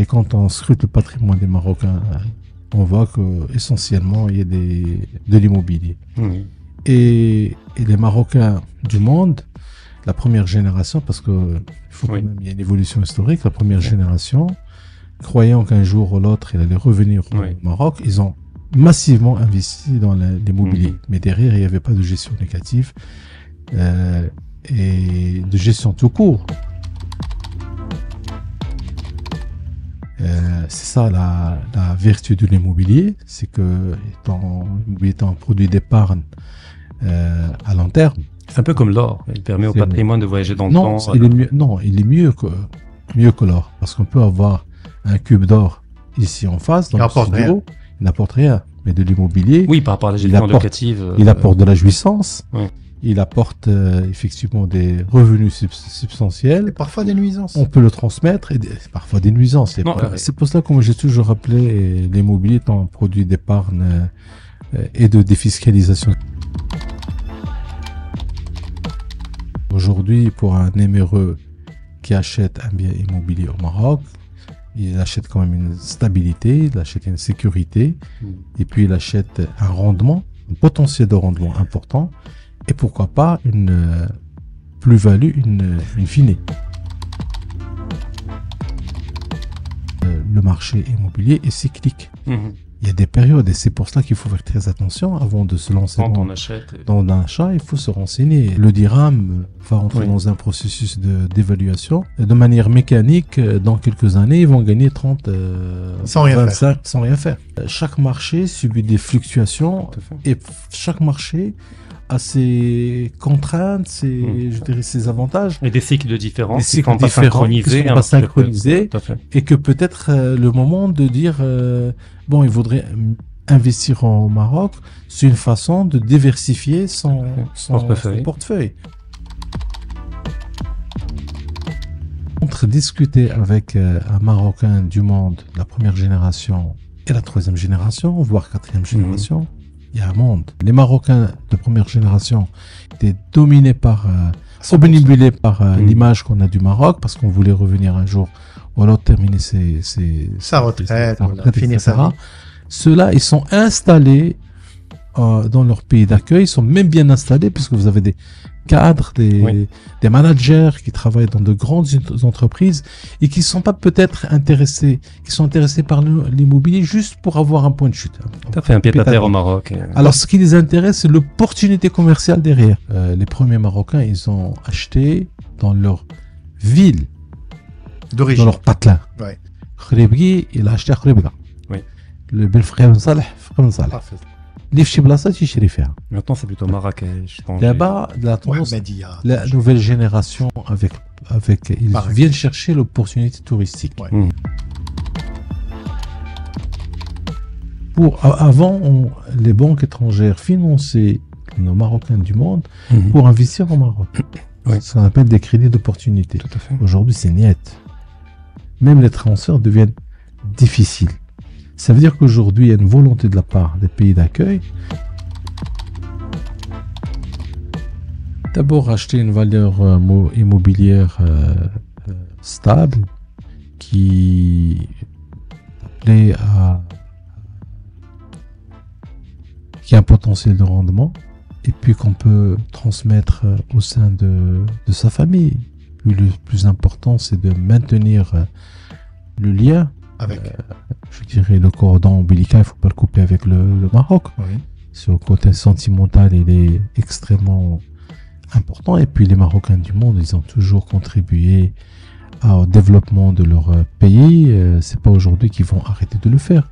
quand on scrute le patrimoine des Marocains, on voit que essentiellement il y a de l'immobilier. Et les Marocains du monde, la première génération, parce que il faut quand même, il y a une évolution historique, la première génération, croyant qu'un jour ou l'autre il allait revenir au Maroc, ils ont massivement investi dans l'immobilier. Mais derrière, il n'y avait pas de gestion négative et de gestion tout court. C'est ça la vertu de l'immobilier, c'est que l'immobilier étant un produit d'épargne à long terme. C'est un peu comme l'or, il permet au patrimoine de voyager dans le temps. Il est mieux que l'or, parce qu'on peut avoir un cube d'or ici en face, dans le studio, il n'apporte rien, mais de l'immobilier. Oui, par rapport à la gestion locative. Il apporte de la jouissance. Il apporte effectivement des revenus substantiels. Et parfois des nuisances. On peut le transmettre et parfois des nuisances. C'est pour ça que moi j'ai toujours appelé l'immobilier étant un produit d'épargne et de défiscalisation. Aujourd'hui, pour un éméreux qui achète un bien immobilier au Maroc, il achète quand même une stabilité, il achète une sécurité, et puis il achète un rendement, un potentiel de rendement important. Et pourquoi pas une plus-value, une fine. Le marché immobilier est cyclique. Il y a des périodes et c'est pour cela qu'il faut faire très attention avant de se lancer dans un achat. Il faut se renseigner. Le dirham va entrer dans un processus d'évaluation. De manière mécanique, dans quelques années, ils vont gagner 30, sans rien faire. Sans rien faire. Chaque marché subit des fluctuations et chaque marché à ses contraintes, ses avantages. Et des cycles différents, qui ne sont pas synchronisés, et que peut-être le moment de dire, bon, il faudrait investir au Maroc, c'est une façon de diversifier son portefeuille. Entre discuter avec un Marocain du monde, la première génération et la troisième génération, voire quatrième génération, il y a un monde. Les Marocains de première génération étaient dominés obnubilés par l'image qu'on a du Maroc, parce qu'on voulait revenir un jour ou alors terminer sa retraite, finir sa vie. Ceux-là, ils sont installés dans leur pays d'accueil, ils sont même bien installés, puisque vous avez des cadres, des managers qui travaillent dans de grandes entreprises et qui ne sont pas peut-être intéressés, qui sont intéressés par l'immobilier juste pour avoir un point de chute. Ça fait un pied-à-terre au Maroc. Alors, ce qui les intéresse, c'est l'opportunité commerciale derrière. Les premiers Marocains, ils ont acheté dans leur ville, d'origine, dans leur patelin. Khrebgi, il a acheté à Khrebga. Le bel frère Salah, Maintenant, c'est plutôt Marrakech. Là-bas, la nouvelle génération, ils viennent chercher l'opportunité touristique. Avant, les banques étrangères finançaient nos Marocains du monde pour investir au Maroc. Ce qu'on appelle des crédits d'opportunité. Aujourd'hui, c'est net. Même les transferts deviennent difficiles. Ça veut dire qu'aujourd'hui, il y a une volonté de la part des pays d'accueil. D'abord, acheter une valeur immobilière stable qui a un potentiel de rendement et puis qu'on peut transmettre au sein de sa famille. Le plus important, c'est de maintenir le lien avec, je dirais, le cordon ombilical. Il ne faut pas le couper avec le Maroc. Sur le côté sentimental, il est extrêmement important. Et puis les Marocains du monde, ils ont toujours contribué au développement de leur pays. C'est pas aujourd'hui qu'ils vont arrêter de le faire.